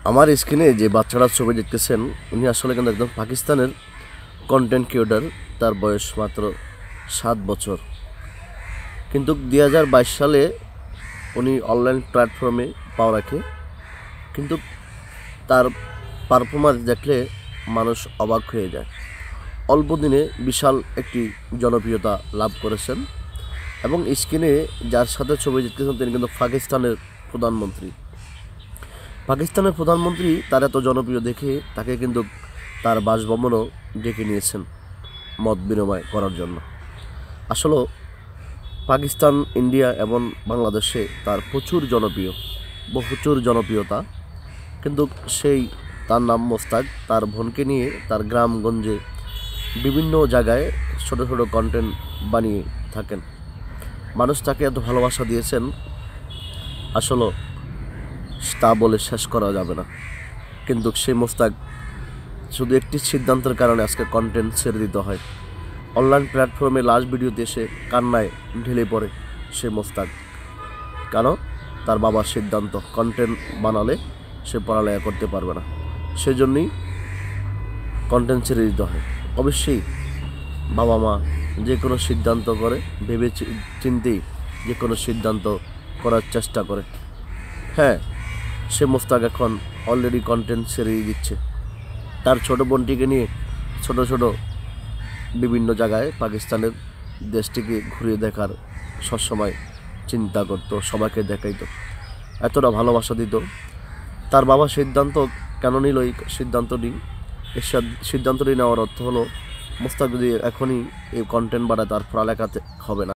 আমার স্ক্রিনে যে বাচ্চাটার ছবি দেখতেছেন উনি আসলে কিন্তু একদম পাকিস্তানের কন্টেন্ট ক্রিয়েটর। তার বয়স মাত্র 7 বছর, কিন্তু 2022 সালে উনি অনলাইন প্ল্যাটফর্মে পাওয়া রাখে। কিন্তু তার পারফরম্যান্স দেখলে মানুষ অবাক হয়ে যায়। অল্প দিনে বিশাল একটি জনপ্রিয়তা লাভ করেছেন এবং স্ক্রিনে যার সাথে ছবি দেখতেছেন তিনি কিন্তু পাকিস্তানের প্রধানমন্ত্রী তার এত জনপ্রিয় দেখে তাকে কিন্তু তার বাসভবনও ডেকে নিয়েছেন মত বিনিময় করার জন্য। আসলে পাকিস্তান, ইন্ডিয়া এবং বাংলাদেশে তার প্রচুর জনপ্রিয়তা, কিন্তু তার নাম মোস্তাক তার বোনকে নিয়ে তার গ্রামগঞ্জে বিভিন্ন জায়গায় ছোট ছোট কন্টেন্ট বানিয়ে থাকেন। মানুষ তাকে এত ভালোবাসা দিয়েছেন, আসলে তা বলে শেষ করা যাবে না। কিন্তু সেই মোস্তাক শুধু একটি সিদ্ধান্তের কারণে আজকে কন্টেন্ট ছেড়ে দিতে হয়। অনলাইন প্ল্যাটফর্মে লাস্ট ভিডিওতে এসে কান্নায় ঢেলে পড়ে সে মোস্তাক, কারণ তার বাবার সিদ্ধান্ত কন্টেন্ট বানালে সে পড়ালেখা করতে পারবে না, সেজন্যই কন্টেন্ট ছেড়ে দিতে হয়। অবশ্যই বাবা মা যে কোনো সিদ্ধান্ত করে ভেবে চিন্তেই যে কোনো সিদ্ধান্ত করার চেষ্টা করে। হ্যাঁ, সে মোস্তাক এখন অলরেডি কন্টেন্ট ছেড়ে দিচ্ছে। তার ছোট বোনটিকে নিয়ে ছোট বিভিন্ন জায়গায় পাকিস্তানের দেশটিকে ঘুরিয়ে দেখার সবসময় চিন্তা করতো, সবাইকে দেখাইতো, এতটা ভালোবাসা দিত। তার বাবা সিদ্ধান্ত কেন নিল এই সিদ্ধান্তটি নেওয়ার অর্থ হলো মোস্তাক যদি এখনই এই কন্টেন্ট বাড়ায় তার পড়ালেখাতে হবে না।